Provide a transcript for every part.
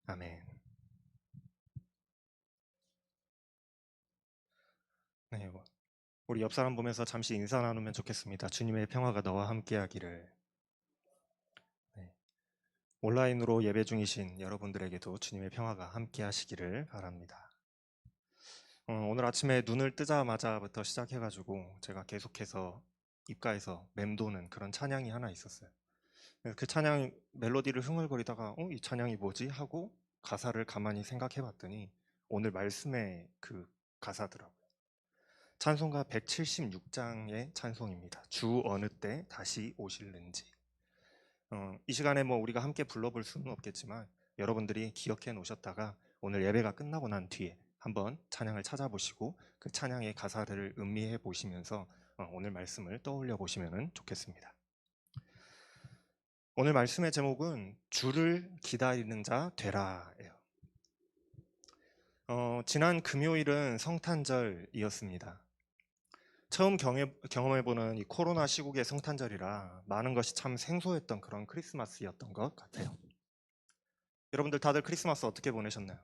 아멘. 네, 우리 옆 사람 보면서 잠시 인사 나누면 좋겠습니다. 주님의 평화가 너와 함께하기를. 네, 온라인으로 예배 중이신 여러분들에게도 주님의 평화가 함께하시기를 바랍니다. 오늘 아침에 눈을 뜨자마자부터 시작해가지고 제가 계속해서 입가에서 맴도는 그런 찬양이 하나 있었어요. 그래서 그 찬양 멜로디를 흥얼거리다가 이 찬양이 뭐지? 하고 가사를 가만히 생각해봤더니 오늘 말씀의 그 가사더라고요. 찬송가 176장의 찬송입니다. 주 어느 때 다시 오실는지. 이 시간에 뭐 우리가 함께 불러볼 수는 없겠지만 여러분들이 기억해 놓으셨다가 오늘 예배가 끝나고 난 뒤에 한번 찬양을 찾아보시고 그 찬양의 가사들을 음미해 보시면서 오늘 말씀을 떠올려 보시면 좋겠습니다. 오늘 말씀의 제목은 주를 기다리는 자 되라예요. 지난 금요일은 성탄절이었습니다. 처음 경험해보는 이 코로나 시국의 성탄절이라 많은 것이 참 생소했던 그런 크리스마스였던 것 같아요. 여러분들 다들 크리스마스 어떻게 보내셨나요?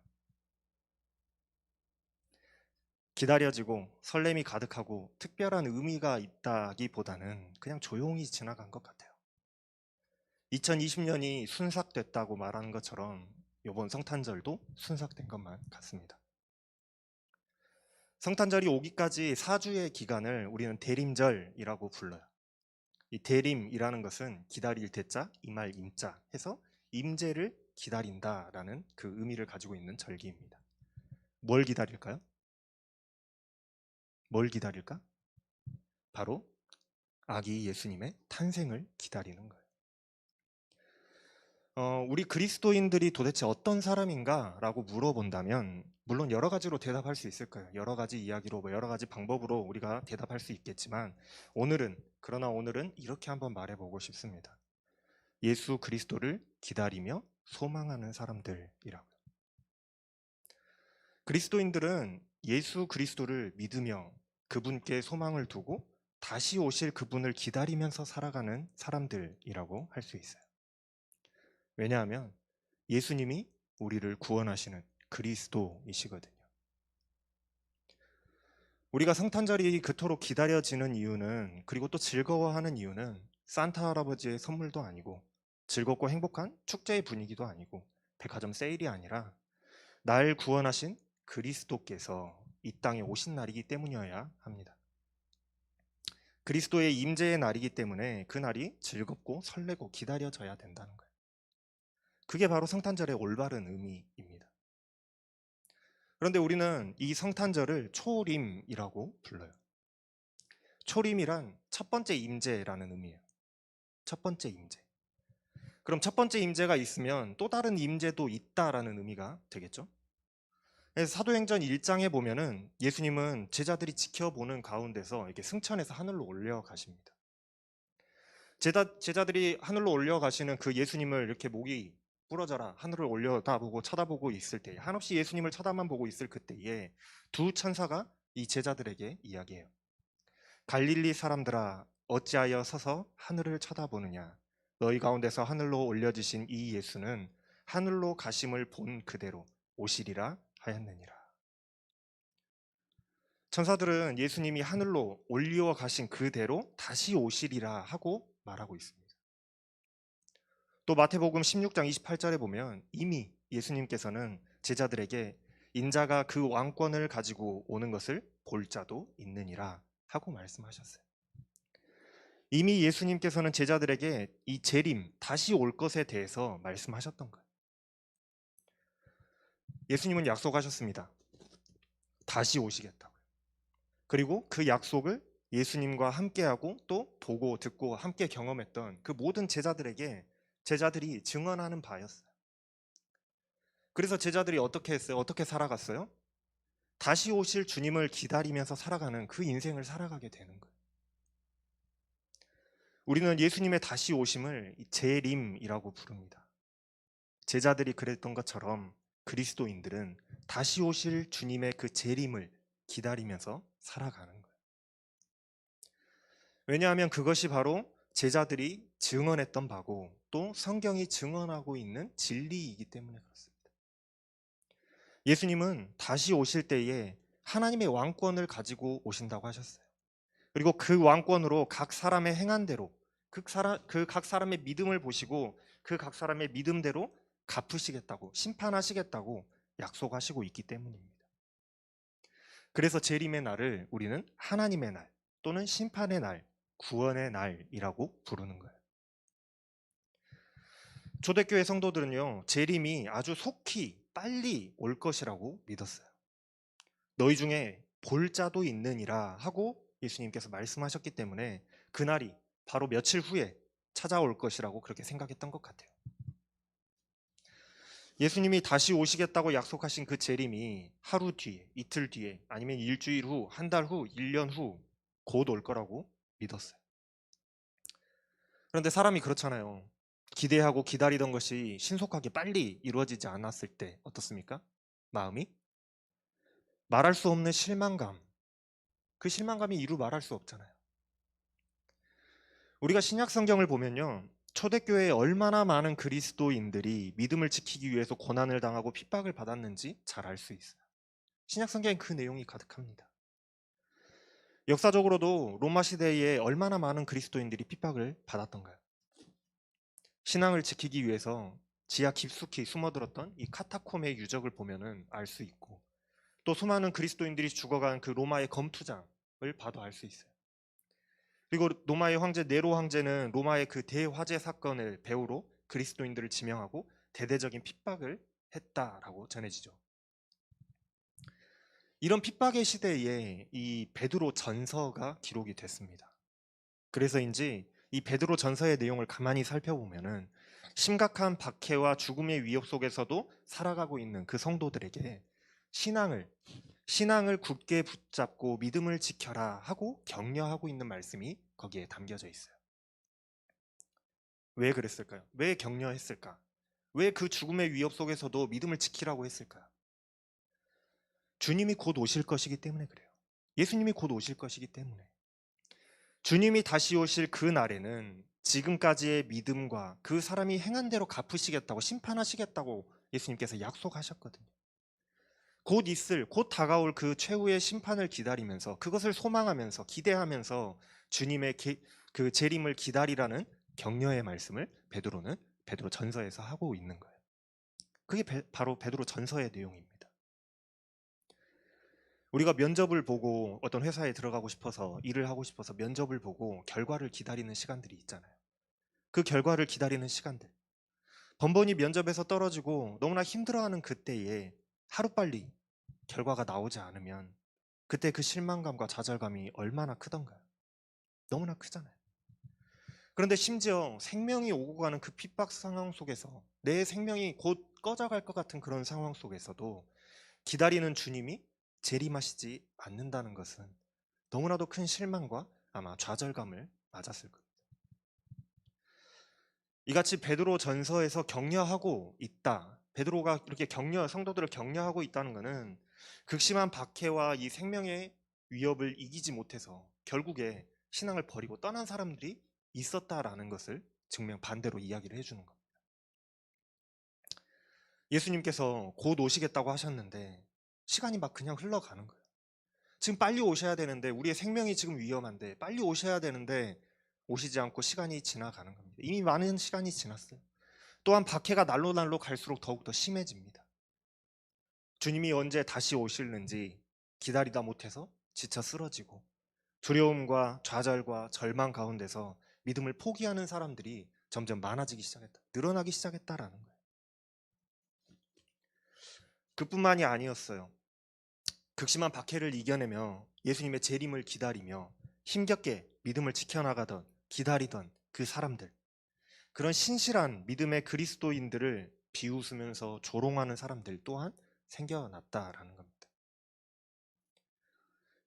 기다려지고 설렘이 가득하고 특별한 의미가 있다기보다는 그냥 조용히 지나간 것 같아요. 2020년이 순삭됐다고 말하는 것처럼 이번 성탄절도 순삭된 것만 같습니다. 성탄절이 오기까지 4주의 기간을 우리는 대림절이라고 불러요. 이 대림이라는 것은 기다릴 대자, 임할 임자 해서 임재를 기다린다라는 그 의미를 가지고 있는 절기입니다. 뭘 기다릴까요? 뭘 기다릴까? 바로 아기 예수님의 탄생을 기다리는 거예요. 우리 그리스도인들이 도대체 어떤 사람인가라고 물어본다면 물론 여러 가지로 대답할 수 있을 거예요. 여러 가지 이야기로 여러 가지 방법으로 우리가 대답할 수 있겠지만 그러나 오늘은 이렇게 한번 말해보고 싶습니다. 예수 그리스도를 기다리며 소망하는 사람들이라고요. 그리스도인들은 예수 그리스도를 믿으며 그분께 소망을 두고 다시 오실 그분을 기다리면서 살아가는 사람들이라고 할 수 있어요. 왜냐하면 예수님이 우리를 구원하시는 그리스도이시거든요. 우리가 성탄절이 그토록 기다려지는 이유는 그리고 또 즐거워하는 이유는 산타 할아버지의 선물도 아니고 즐겁고 행복한 축제의 분위기도 아니고 백화점 세일이 아니라 날 구원하신 그리스도께서 이 땅에 오신 날이기 때문이어야 합니다. 그리스도의 임재의 날이기 때문에 그 날이 즐겁고 설레고 기다려져야 된다는 거예요. 그게 바로 성탄절의 올바른 의미입니다. 그런데 우리는 이 성탄절을 초림이라고 불러요. 초림이란 첫 번째 임재라는 의미예요. 첫 번째 임재. 그럼 첫 번째 임재가 있으면 또 다른 임재도 있다라는 의미가 되겠죠? 그래서 사도행전 1장에 보면은 예수님은 제자들이 지켜보는 가운데서 이렇게 승천해서 하늘로 올려가십니다. 제자들이 하늘로 올려가시는 그 예수님을 이렇게 목이 부러져라 하늘을 올려다보고 쳐다보고 있을 때 한없이 예수님을 쳐다만 보고 있을 그때에 두 천사가 이 제자들에게 이야기해요. 갈릴리 사람들아 어찌하여 서서 하늘을 쳐다보느냐. 너희 가운데서 하늘로 올려지신 이 예수는 하늘로 가심을 본 그대로 오시리라 하였느니라. 천사들은 예수님이 하늘로 올리워 가신 그대로 다시 오시리라 하고 말하고 있습니다. 또 마태복음 16장 28절에 보면 이미 예수님께서는 제자들에게 인자가 그 왕권을 가지고 오는 것을 볼 자도 있느니라 하고 말씀하셨어요. 이미 예수님께서는 제자들에게 이 재림, 다시 올 것에 대해서 말씀하셨던 거예요. 예수님은 약속하셨습니다. 다시 오시겠다고요. 그리고 그 약속을 예수님과 함께하고 또 보고 듣고 함께 경험했던 그 모든 제자들이 증언하는 바였어요. 그래서 제자들이 어떻게 했어요? 어떻게 살아갔어요? 다시 오실 주님을 기다리면서 살아가는 그 인생을 살아가게 되는 거예요. 우리는 예수님의 다시 오심을 재림이라고 부릅니다. 제자들이 그랬던 것처럼 그리스도인들은 다시 오실 주님의 그 재림을 기다리면서 살아가는 거예요. 왜냐하면 그것이 바로 제자들이 증언했던 바고 또 성경이 증언하고 있는 진리이기 때문에 그렇습니다. 예수님은 다시 오실 때에 하나님의 왕권을 가지고 오신다고 하셨어요. 그리고 그 왕권으로 각 사람의 행한 대로 그 각 사람의 믿음을 보시고 그 각 사람의 믿음대로 갚으시겠다고, 심판하시겠다고 약속하시고 있기 때문입니다. 그래서 재림의 날을 우리는 하나님의 날 또는 심판의 날, 구원의 날이라고 부르는 거예요. 초대교회 성도들은요, 재림이 아주 속히 빨리 올 것이라고 믿었어요. 너희 중에 볼 자도 있느니라 하고 예수님께서 말씀하셨기 때문에 그날이 바로 며칠 후에 찾아올 것이라고 그렇게 생각했던 것 같아요. 예수님이 다시 오시겠다고 약속하신 그 재림이 하루 뒤에, 이틀 뒤에, 아니면 일주일 후, 한 달 후, 1년 후 곧 올 거라고 믿었어요. 그런데 사람이 그렇잖아요. 기대하고 기다리던 것이 신속하게 빨리 이루어지지 않았을 때 어떻습니까? 마음이 말할 수 없는 실망감, 그 실망감이 이루 말할 수 없잖아요. 우리가 신약 성경을 보면요, 초대교회에 얼마나 많은 그리스도인들이 믿음을 지키기 위해서 고난을 당하고 핍박을 받았는지 잘 알 수 있어요. 신약 성경엔 그 내용이 가득합니다. 역사적으로도 로마 시대에 얼마나 많은 그리스도인들이 핍박을 받았던가요? 신앙을 지키기 위해서 지하 깊숙이 숨어들었던 이 카타콤의 유적을 보면은 알 수 있고, 또 수많은 그리스도인들이 죽어간 그 로마의 검투장을 봐도 알 수 있어요. 그리고 로마의 황제 네로 황제는 로마의 그 대화재 사건을 배후로 그리스도인들을 지명하고 대대적인 핍박을 했다라고 전해지죠. 이런 핍박의 시대에 이 베드로 전서가 기록이 됐습니다. 그래서인지 이 베드로 전서의 내용을 가만히 살펴보면은 심각한 박해와 죽음의 위협 속에서도 살아가고 있는 그 성도들에게 신앙을 굳게 붙잡고 믿음을 지켜라 하고 격려하고 있는 말씀이 거기에 담겨져 있어요. 왜 그랬을까요? 왜 격려했을까? 왜 그 죽음의 위협 속에서도 믿음을 지키라고 했을까요? 주님이 곧 오실 것이기 때문에 그래요. 예수님이 곧 오실 것이기 때문에. 주님이 다시 오실 그 날에는 지금까지의 믿음과 그 사람이 행한 대로 갚으시겠다고, 심판하시겠다고 예수님께서 약속하셨거든요. 곧 다가올 그 최후의 심판을 기다리면서, 그것을 소망하면서, 기대하면서 주님의 그 재림을 기다리라는 격려의 말씀을 베드로 전서에서 하고 있는 거예요. 그게 바로 베드로 전서의 내용입니다. 우리가 면접을 보고 어떤 회사에 들어가고 싶어서, 일을 하고 싶어서 면접을 보고 결과를 기다리는 시간들이 있잖아요. 그 결과를 기다리는 시간들, 번번이 면접에서 떨어지고 너무나 힘들어하는 그때에 하루빨리 결과가 나오지 않으면 그때 그 실망감과 좌절감이 얼마나 크던가요? 너무나 크잖아요. 그런데 심지어 생명이 오고 가는 그 핍박 상황 속에서, 내 생명이 곧 꺼져갈 것 같은 그런 상황 속에서도 기다리는 주님이 재림하시지 않는다는 것은 너무나도 큰 실망과 아마 좌절감을 맞았을 겁니다. 이같이 베드로 전서에서 격려하고 있다. 베드로가 이렇게 성도들을 격려하고 있다는 것은 극심한 박해와 이 생명의 위협을 이기지 못해서 결국에 신앙을 버리고 떠난 사람들이 있었다라는 것을 반대로 이야기를 해주는 겁니다. 예수님께서 곧 오시겠다고 하셨는데 시간이 막 그냥 흘러가는 거예요. 지금 빨리 오셔야 되는데, 우리의 생명이 지금 위험한데 빨리 오셔야 되는데 오시지 않고 시간이 지나가는 겁니다. 이미 많은 시간이 지났어요. 또한 박해가 날로 갈수록 더욱더 심해집니다. 주님이 언제 다시 오실는지 기다리다 못해서 지쳐 쓰러지고, 두려움과 좌절과 절망 가운데서 믿음을 포기하는 사람들이 점점 많아지기 시작했다. 늘어나기 시작했다라는 거예요. 그뿐만이 아니었어요. 극심한 박해를 이겨내며 예수님의 재림을 기다리며 힘겹게 믿음을 지켜나가던, 기다리던 그 사람들, 그런 신실한 믿음의 그리스도인들을 비웃으면서 조롱하는 사람들 또한 생겨났다라는 겁니다.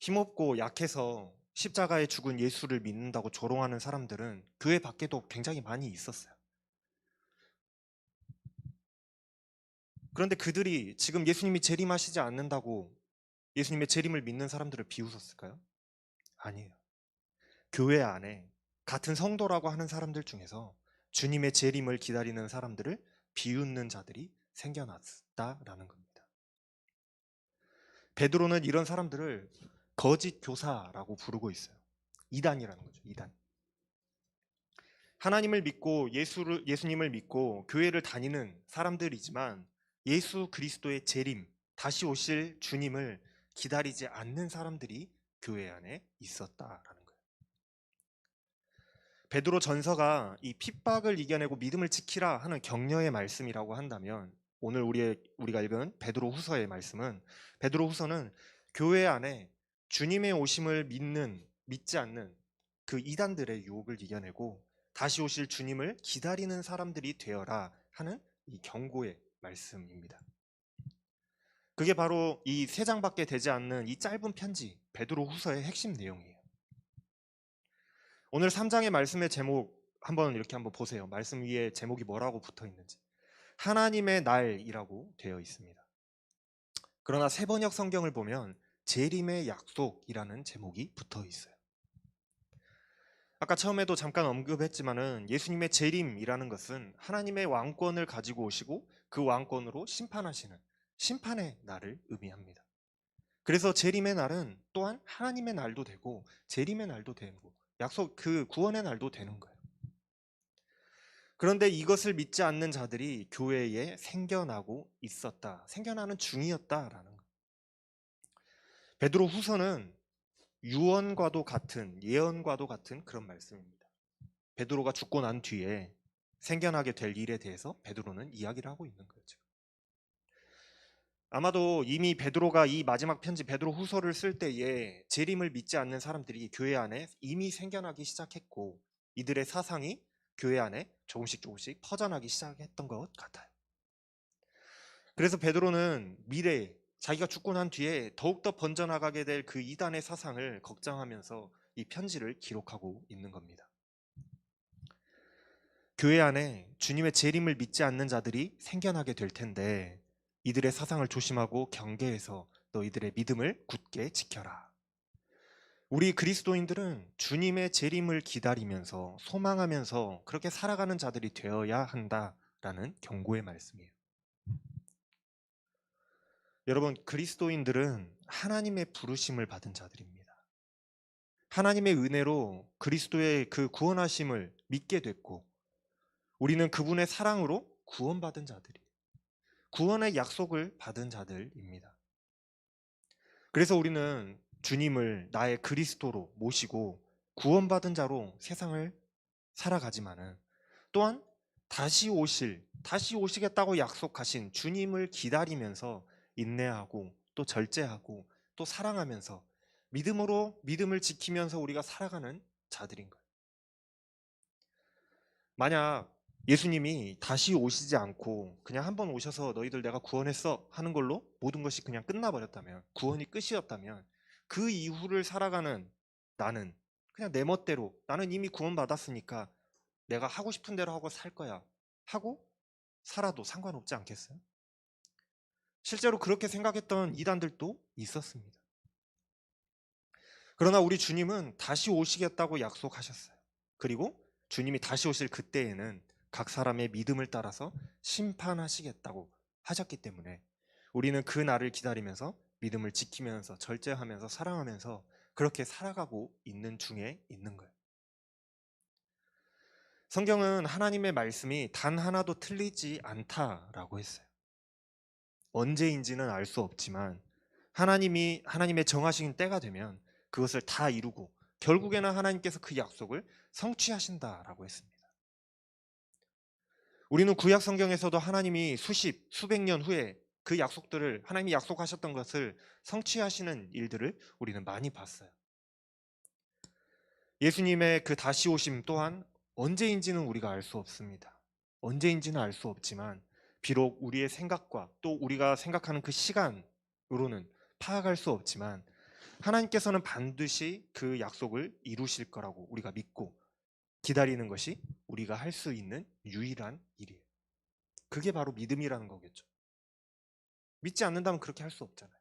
힘없고 약해서 십자가에 죽은 예수를 믿는다고 조롱하는 사람들은 교회 밖에도 굉장히 많이 있었어요. 그런데 그들이 지금 예수님이 재림하시지 않는다고 예수님의 재림을 믿는 사람들을 비웃었을까요? 아니에요. 교회 안에 같은 성도라고 하는 사람들 중에서 주님의 재림을 기다리는 사람들을 비웃는 자들이 생겨났다라는 겁니다. 베드로는 이런 사람들을 거짓 교사라고 부르고 있어요. 이단이라는 거죠. 이단. 하나님을 믿고 예수님을 믿고 교회를 다니는 사람들이지만 예수 그리스도의 재림, 다시 오실 주님을 기다리지 않는 사람들이 교회 안에 있었다라는 거예요. 베드로 전서가 이 핍박을 이겨내고 믿음을 지키라 하는 격려의 말씀이라고 한다면, 오늘 우리가 읽은 베드로 후서의 말씀은, 베드로 후서는 교회 안에 주님의 오심을 믿지 않는 그 이단들의 유혹을 이겨내고 다시 오실 주님을 기다리는 사람들이 되어라 하는 이 경고의 말씀입니다. 그게 바로 이 세 장밖에 되지 않는 이 짧은 편지 베드로 후서의 핵심 내용이에요. 오늘 3장의 말씀의 제목 한번 보세요. 말씀 위에 제목이 뭐라고 붙어 있는지. 하나님의 날이라고 되어 있습니다. 그러나 세번역 성경을 보면 재림의 약속이라는 제목이 붙어 있어요. 아까 처음에도 잠깐 언급했지만은 예수님의 재림이라는 것은 하나님의 왕권을 가지고 오시고 그 왕권으로 심판하시는 심판의 날을 의미합니다. 그래서 재림의 날은 또한 하나님의 날도 되고 재림의 날도 되고 그 구원의 날도 되는 거예요. 그런데 이것을 믿지 않는 자들이 교회에 생겨나고 있었다. 생겨나는 중이었다라는 거예요. 베드로 후서는 유언과도 같은, 예언과도 같은 그런 말씀입니다. 베드로가 죽고 난 뒤에 생겨나게 될 일에 대해서 베드로는 이야기를 하고 있는 거죠. 아마도 이미 베드로가 이 마지막 편지 베드로 후서를 쓸 때에 재림을 믿지 않는 사람들이 교회 안에 이미 생겨나기 시작했고 이들의 사상이 교회 안에 조금씩 퍼져나기 시작했던 것 같아요. 그래서 베드로는 미래에 자기가 죽고 난 뒤에 더욱더 번져나가게 될 그 이단의 사상을 걱정하면서 이 편지를 기록하고 있는 겁니다. 교회 안에 주님의 재림을 믿지 않는 자들이 생겨나게 될 텐데 이들의 사상을 조심하고 경계해서 너희들의 믿음을 굳게 지켜라. 우리 그리스도인들은 주님의 재림을 기다리면서 소망하면서 그렇게 살아가는 자들이 되어야 한다라는 경고의 말씀이에요. 여러분, 그리스도인들은 하나님의 부르심을 받은 자들입니다. 하나님의 은혜로 그리스도의 그 구원하심을 믿게 됐고 우리는 그분의 사랑으로 구원받은 자들이에요. 구원의 약속을 받은 자들입니다. 그래서 우리는 주님을 나의 그리스도로 모시고 구원받은 자로 세상을 살아가지만은 또한 다시 오시겠다고 약속하신 주님을 기다리면서 인내하고 또 절제하고 또 사랑하면서 믿음을 지키면서 우리가 살아가는 자들인 거예요. 만약 예수님이 다시 오시지 않고 그냥 한번 오셔서 너희들 내가 구원했어 하는 걸로 모든 것이 그냥 끝나버렸다면, 구원이 끝이었다면 그 이후를 살아가는 나는 그냥 내 멋대로 나는 이미 구원받았으니까 내가 하고 싶은 대로 하고 살 거야 하고 살아도 상관없지 않겠어요? 실제로 그렇게 생각했던 이단들도 있었습니다. 그러나 우리 주님은 다시 오시겠다고 약속하셨어요. 그리고 주님이 다시 오실 그때에는 각 사람의 믿음을 따라서 심판하시겠다고 하셨기 때문에 우리는 그 날을 기다리면서 믿음을 지키면서 절제하면서 사랑하면서 그렇게 살아가고 있는 중에 있는 거예요. 성경은 하나님의 말씀이 단 하나도 틀리지 않다라고 했어요. 언제인지는 알 수 없지만 하나님의 정하신 때가 되면 그것을 다 이루고 결국에는 하나님께서 그 약속을 성취하신다라고 했습니다. 우리는 구약 성경에서도 하나님이 수백 년 후에 그 약속들을 하나님이 약속하셨던 것을 성취하시는 일들을 우리는 많이 봤어요. 예수님의 그 다시 오심 또한 언제인지는 우리가 알 수 없습니다. 언제인지는 알 수 없지만 비록 우리의 생각과 또 우리가 생각하는 그 시간으로는 파악할 수 없지만 하나님께서는 반드시 그 약속을 이루실 거라고 우리가 믿고 기다리는 것이 우리가 할 수 있는 유일한 일이에요. 그게 바로 믿음이라는 거겠죠. 믿지 않는다면 그렇게 할 수 없잖아요.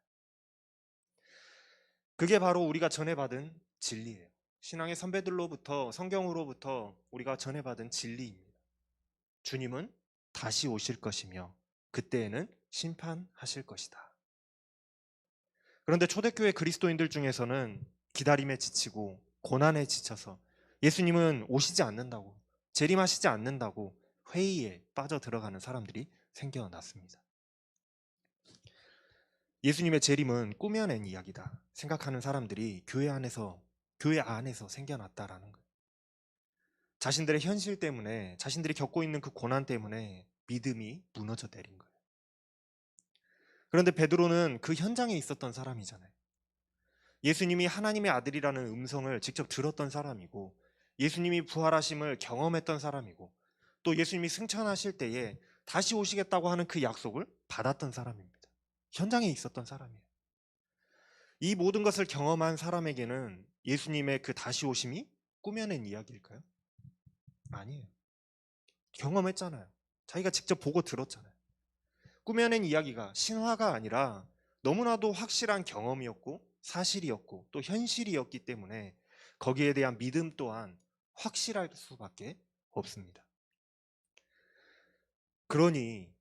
그게 바로 우리가 전해받은 진리예요. 신앙의 선배들로부터 성경으로부터 우리가 전해받은 진리입니다. 주님은 다시 오실 것이며 그때에는 심판하실 것이다. 그런데 초대교회 그리스도인들 중에서는 기다림에 지치고 고난에 지쳐서 예수님은 오시지 않는다고, 재림하시지 않는다고 회의에 빠져 들어가는 사람들이 생겨났습니다. 예수님의 재림은 꾸며낸 이야기다 생각하는 사람들이 교회 안에서 생겨났다라는 거예요. 자신들의 현실 때문에, 자신들이 겪고 있는 그 고난 때문에 믿음이 무너져 내린 거예요. 그런데 베드로는 그 현장에 있었던 사람이잖아요. 예수님이 하나님의 아들이라는 음성을 직접 들었던 사람이고, 예수님이 부활하심을 경험했던 사람이고, 또 예수님이 승천하실 때에 다시 오시겠다고 하는 그 약속을 받았던 사람입니다. 현장에 있었던 사람이에요. 이 모든 것을 경험한 사람에게는 예수님의 그 다시 오심이 꾸며낸 이야기일까요? 아니에요. 경험했잖아요. 자기가 직접 보고 들었잖아요. 꾸며낸 이야기가 신화가 아니라 너무나도 확실한 경험이었고 사실이었고 또 현실이었기 때문에 거기에 대한 믿음 또한 확실할 수밖에 없습니다. 그러니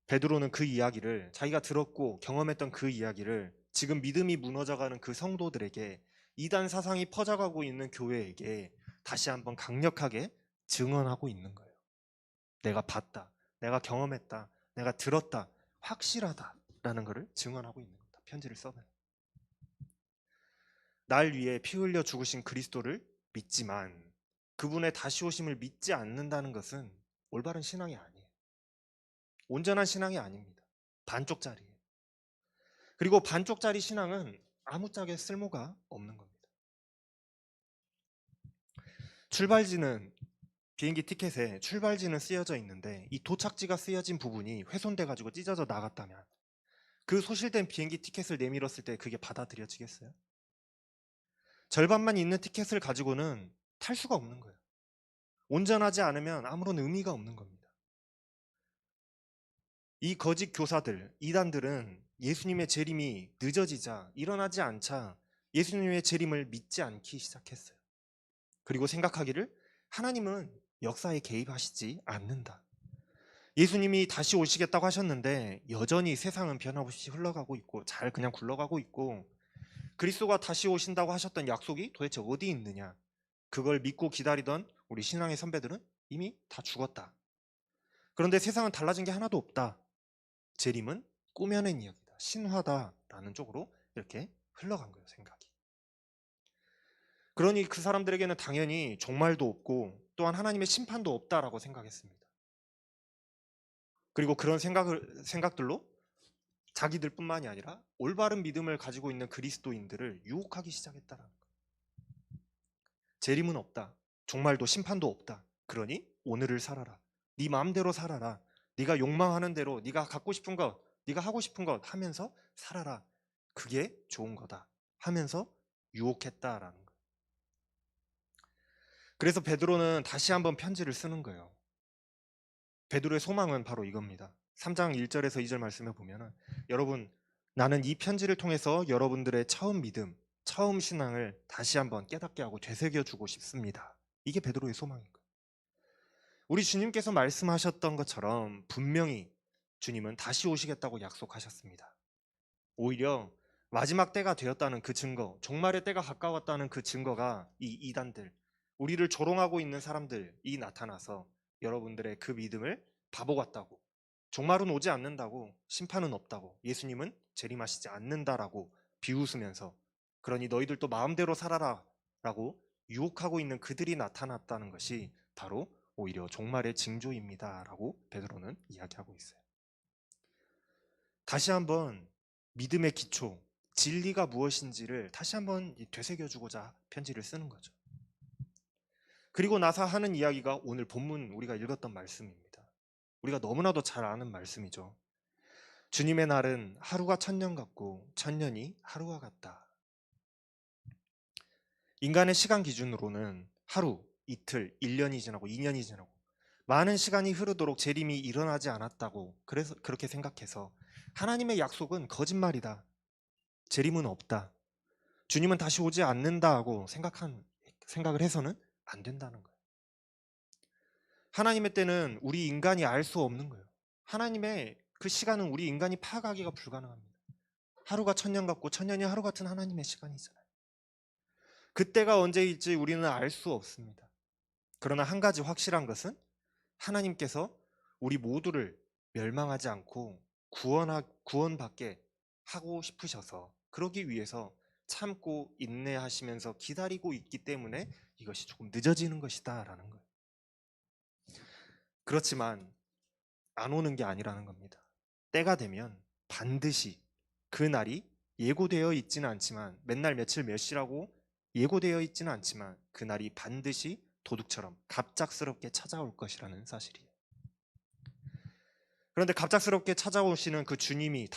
베드로는 그 이야기를, 자기가 들었고 경험했던 그 이야기를 지금 믿음이 무너져가는 그 성도들에게, 이단 사상이 퍼져가고 있는 교회에게 다시 한번 강력하게 증언하고 있는 거예요. 내가 봤다, 내가 경험했다, 내가 들었다, 확실하다라는 것을 증언하고 있는 겁니다. 편지를 써면 날 위해 피 흘려 죽으신 그리스도를 믿지만 그분의 다시 오심을 믿지 않는다는 것은 올바른 신앙이 아니에요. 온전한 신앙이 아닙니다. 반쪽짜리예요. 그리고 반쪽짜리 신앙은 아무짝에 쓸모가 없는 겁니다. 출발지는, 비행기 티켓에 출발지는 쓰여져 있는데 이 도착지가 쓰여진 부분이 훼손돼 가지고 찢어져 나갔다면 그 소실된 비행기 티켓을 내밀었을 때 그게 받아들여지겠어요? 절반만 있는 티켓을 가지고는 탈 수가 없는 거예요. 온전하지 않으면 아무런 의미가 없는 겁니다. 이 거짓 교사들, 이단들은 예수님의 재림이 늦어지자, 일어나지 않자 예수님의 재림을 믿지 않기 시작했어요. 그리고 생각하기를 하나님은 역사에 개입하시지 않는다. 예수님이 다시 오시겠다고 하셨는데 여전히 세상은 변함없이 흘러가고 있고 잘 그냥 굴러가고 있고, 그리스도가 다시 오신다고 하셨던 약속이 도대체 어디 있느냐, 그걸 믿고 기다리던 우리 신앙의 선배들은 이미 다 죽었다. 그런데 세상은 달라진 게 하나도 없다. 재림은 꾸며낸 이야기다, 신화다라는 쪽으로 이렇게 흘러간 거예요, 생각이. 그러니 그 사람들에게는 당연히 종말도 없고 또한 하나님의 심판도 없다라고 생각했습니다. 그리고 그런 생각들로 자기들뿐만이 아니라 올바른 믿음을 가지고 있는 그리스도인들을 유혹하기 시작했다라는 거예요. 재림은 없다. 종말도 심판도 없다. 그러니 오늘을 살아라. 네 마음대로 살아라. 네가 욕망하는 대로, 네가 갖고 싶은 것, 네가 하고 싶은 것 하면서 살아라. 그게 좋은 거다 하면서 유혹했다라는 거예요. 그래서 베드로는 다시 한번 편지를 쓰는 거예요. 베드로의 소망은 바로 이겁니다. 3장 1절에서 2절 말씀에 보면은, 여러분, 나는 이 편지를 통해서 여러분들의 처음 믿음, 처음 신앙을 다시 한번 깨닫게 하고 되새겨 주고 싶습니다. 이게 베드로의 소망인 거예요. 우리 주님께서 말씀하셨던 것처럼 분명히 주님은 다시 오시겠다고 약속하셨습니다. 오히려 마지막 때가 되었다는 그 증거, 종말의 때가 가까웠다는 그 증거가 이 이단들, 우리를 조롱하고 있는 사람들이 나타나서 여러분들의 그 믿음을 바보 같다고, 종말은 오지 않는다고, 심판은 없다고, 예수님은 재림하시지 않는다라고 비웃으면서, 그러니 너희들도 마음대로 살아라 라고 유혹하고 있는 그들이 나타났다는 것이 바로 오히려 종말의 징조입니다 라고 베드로는 이야기하고 있어요. 다시 한번 믿음의 기초, 진리가 무엇인지를 다시 한번 되새겨주고자 편지를 쓰는 거죠. 그리고 나서 하는 이야기가 오늘 본문 우리가 읽었던 말씀입니다. 우리가 너무나도 잘 아는 말씀이죠. 주님의 날은 하루가 천년 같고 천년이 하루와 같다. 인간의 시간 기준으로는 하루, 이틀, 1년이 지나고 2년이 지나고 많은 시간이 흐르도록 재림이 일어나지 않았다고, 그래서 그렇게 생각해서 하나님의 약속은 거짓말이다, 재림은 없다, 주님은 다시 오지 않는다 하고 생각을 해서는 안 된다는 거예요. 하나님의 때는 우리 인간이 알 수 없는 거예요. 하나님의 그 시간은 우리 인간이 파악하기가 불가능합니다. 하루가 천년 같고 천년이 하루 같은 하나님의 시간이잖아요. 그때가 언제일지 우리는 알 수 없습니다. 그러나 한 가지 확실한 것은 하나님께서 우리 모두를 멸망하지 않고 구원받게 하고 싶으셔서 그러기 위해서 참고 인내하시면서 기다리고 있기 때문에 이것이 조금 늦어지는 것이다라는 거예요. 그렇지만 안 오는 게 아니라는 겁니다. 때가 되면 반드시 그 날이 예고되어 있지는 않지만 맨날 며칠 몇 시라고 예고되어 있지는 않지만 그 날이 반드시 도둑처럼 갑작스럽게 찾아올 것이라는 사실이에요. 그런데 갑작스럽게 찾아오시는 그 주님의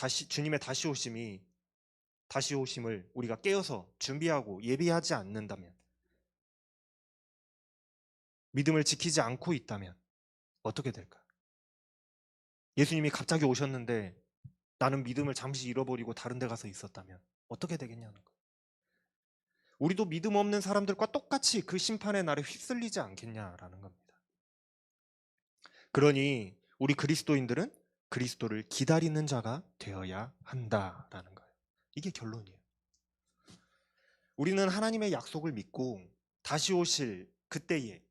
다시 오심을 우리가 깨어서 준비하고 예비하지 않는다면, 믿음을 지키지 않고 있다면 어떻게 될까요? 예수님이 갑자기 오셨는데 나는 믿음을 잠시 잃어버리고 다른 데 가서 있었다면 어떻게 되겠냐는 거예요. 우리도 믿음 없는 사람들과 똑같이 그 심판의 날에 휩쓸리지 않겠냐라는 겁니다. 그러니 우리 그리스도인들은 그리스도를 기다리는 자가 되어야 한다라는 거예요. 이게 결론이에요. 우리는 하나님의 약속을 믿고 다시 오실 그때에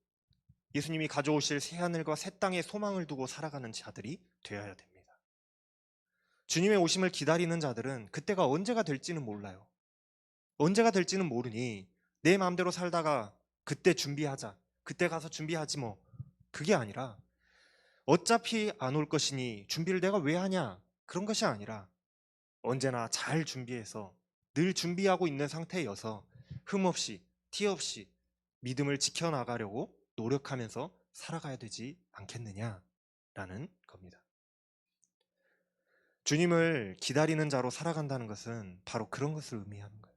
예수님이 가져오실 새하늘과 새 땅의 소망을 두고 살아가는 자들이 되어야 됩니다. 주님의 오심을 기다리는 자들은 그때가 언제가 될지는 몰라요. 언제가 될지는 모르니 내 마음대로 살다가 그때 준비하자, 그때 가서 준비하지 뭐, 그게 아니라 어차피 안 올 것이니 준비를 내가 왜 하냐, 그런 것이 아니라 언제나 잘 준비해서 늘 준비하고 있는 상태여서 흠없이 티 없이 믿음을 지켜나가려고 노력하면서 살아가야 되지 않겠느냐라는 겁니다. 주님을 기다리는 자로 살아간다는 것은 바로 그런 것을 의미하는 거예요.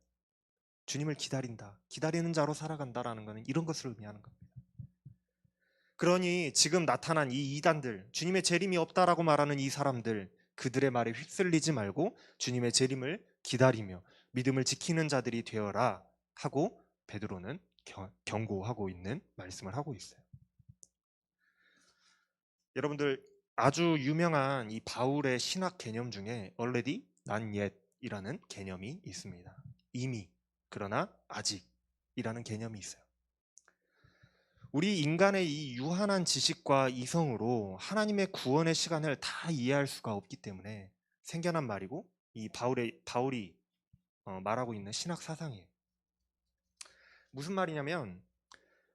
주님을 기다린다, 기다리는 자로 살아간다라는 것은 이런 것을 의미하는 겁니다. 그러니 지금 나타난 이 이단들, 주님의 재림이 없다라고 말하는 이 사람들, 그들의 말에 휩쓸리지 말고 주님의 재림을 기다리며 믿음을 지키는 자들이 되어라 하고 베드로는 경고하고 있는 말씀을 하고 있어요. 여러분들, 아주 유명한 이 바울의 신학 개념 중에 already, not yet이라는 개념이 있습니다. 이미, 그러나 아직이라는 개념이 있어요. 우리 인간의 이 유한한 지식과 이성으로 하나님의 구원의 시간을 다 이해할 수가 없기 때문에 생겨난 말이고, 이 바울이 말하고 있는 신학 사상이에요. 무슨 말이냐면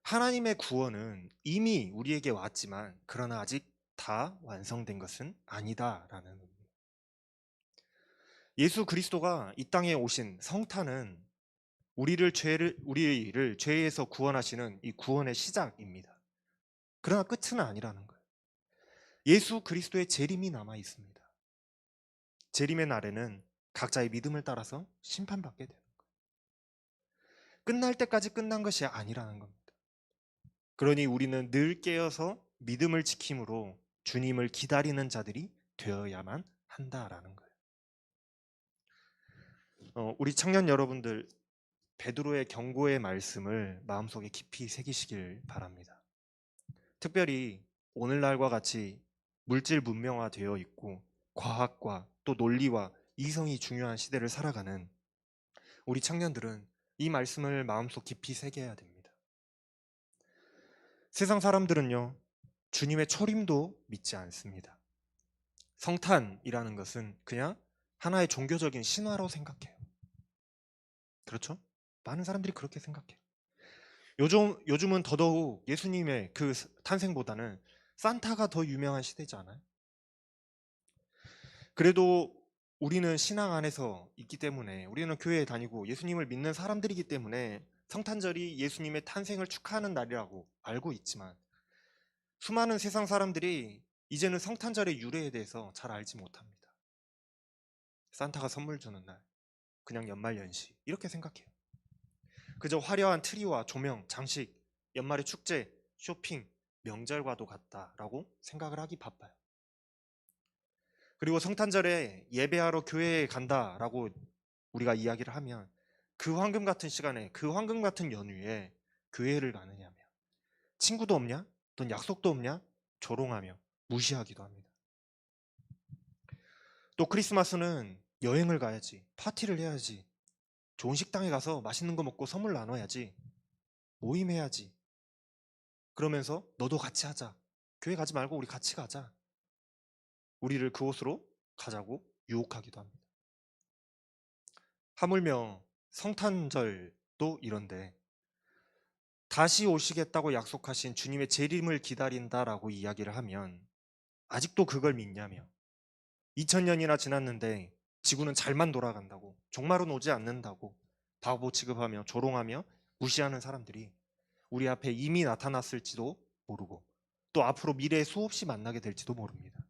하나님의 구원은 이미 우리에게 왔지만 그러나 아직 다 완성된 것은 아니다라는 의미예요. 예수 그리스도가 이 땅에 오신 성탄은 우리를 죄에서 구원하시는 이 구원의 시작입니다. 그러나 끝은 아니라는 거예요. 예수 그리스도의 재림이 남아 있습니다. 재림의 날에는 각자의 믿음을 따라서 심판받게 되는 거예요. 끝날 때까지 끝난 것이 아니라는 겁니다. 그러니 우리는 늘 깨어서 믿음을 지킴으로 주님을 기다리는 자들이 되어야만 한다라는 거예요. 우리 청년 여러분들, 베드로의 경고의 말씀을 마음속에 깊이 새기시길 바랍니다. 특별히 오늘날과 같이 물질 문명화되어 있고 과학과 또 논리와 이성이 중요한 시대를 살아가는 우리 청년들은 이 말씀을 마음속 깊이 새겨야 됩니다. 세상 사람들은요, 주님의 초림도 믿지 않습니다. 성탄이라는 것은 그냥 하나의 종교적인 신화로 생각해요. 그렇죠? 많은 사람들이 그렇게 생각해요. 요즘은 더더욱 예수님의 그 탄생보다는 산타가 더 유명한 시대지 않아요? 그래도 우리는 신앙 안에서 있기 때문에, 우리는 교회에 다니고 예수님을 믿는 사람들이기 때문에 성탄절이 예수님의 탄생을 축하하는 날이라고 알고 있지만 수많은 세상 사람들이 이제는 성탄절의 유래에 대해서 잘 알지 못합니다. 산타가 선물 주는 날, 그냥 연말연시 이렇게 생각해요. 그저 화려한 트리와 조명, 장식, 연말의 축제, 쇼핑, 명절과도 같다라고 생각을 하기 바빠요. 그리고 성탄절에 예배하러 교회에 간다라고 우리가 이야기를 하면 그 황금 같은 시간에, 그 황금 같은 연휴에 교회를 가느냐며, 친구도 없냐? 넌 약속도 없냐? 조롱하며 무시하기도 합니다. 또 크리스마스는 여행을 가야지, 파티를 해야지, 좋은 식당에 가서 맛있는 거 먹고 선물 나눠야지, 모임해야지. 그러면서 너도 같이 하자. 교회 가지 말고 우리 같이 가자. 우리를 그곳으로 가자고 유혹하기도 합니다. 하물며 성탄절도 이런데 다시 오시겠다고 약속하신 주님의 재림을 기다린다라고 이야기를 하면 아직도 그걸 믿냐며 2000년이나 지났는데 지구는 잘만 돌아간다고 종말은 오지 않는다고 바보 취급하며 조롱하며 무시하는 사람들이 우리 앞에 이미 나타났을지도 모르고 또 앞으로 미래에 수없이 만나게 될지도 모릅니다.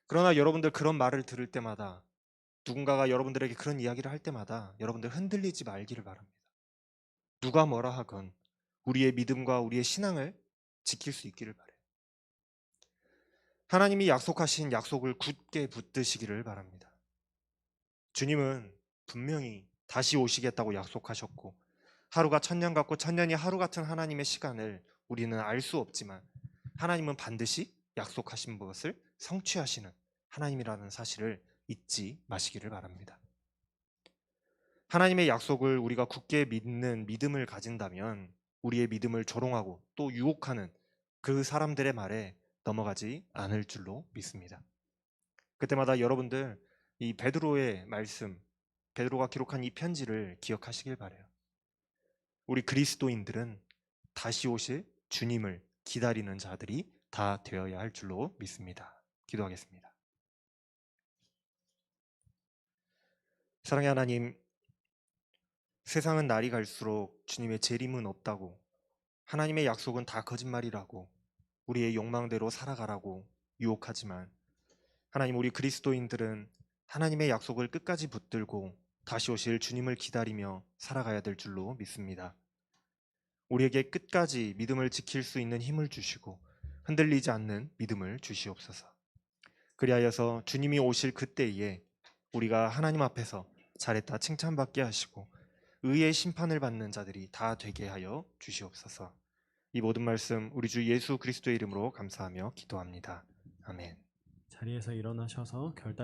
그러나 여러분들 그런 말을 들을 때마다 누군가가 여러분들에게 그런 이야기를 할 때마다 여러분들 흔들리지 말기를 바랍니다. 누가 뭐라 하건 우리의 믿음과 우리의 신앙을 지킬 수 있기를 바라요. 하나님이 약속하신 약속을 굳게 붙드시기를 바랍니다. 주님은 분명히 다시 오시겠다고 약속하셨고 하루가 천년 같고 천년이 하루 같은 하나님의 시간을 우리는 알 수 없지만 하나님은 반드시 약속하신 것을 성취하시는 하나님이라는 사실을 잊지 마시기를 바랍니다. 하나님의 약속을 우리가 굳게 믿는 믿음을 가진다면 우리의 믿음을 조롱하고 또 유혹하는 그 사람들의 말에 넘어가지 않을 줄로 믿습니다. 그때마다 여러분들 이 베드로의 말씀, 베드로가 기록한 이 편지를 기억하시길 바라요. 우리 그리스도인들은 다시 오실 주님을 기다리는 자들이 다 되어야 할 줄로 믿습니다. 기도하겠습니다. 사랑의 하나님, 세상은 날이 갈수록 주님의 재림은 없다고 하나님의 약속은 다 거짓말이라고 우리의 욕망대로 살아가라고 유혹하지만 하나님, 우리 그리스도인들은 하나님의 약속을 끝까지 붙들고 다시 오실 주님을 기다리며 살아가야 될 줄로 믿습니다. 우리에게 끝까지 믿음을 지킬 수 있는 힘을 주시고 흔들리지 않는 믿음을 주시옵소서. 그리하여서 주님이 오실 그때에 우리가 하나님 앞에서 잘했다 칭찬받게 하시고 의의 심판을 받는 자들이 다 되게 하여 주시옵소서. 이 모든 말씀 우리 주 예수 그리스도의 이름으로 감사하며 기도합니다. 아멘. 자리에서 일어나셔서 결단의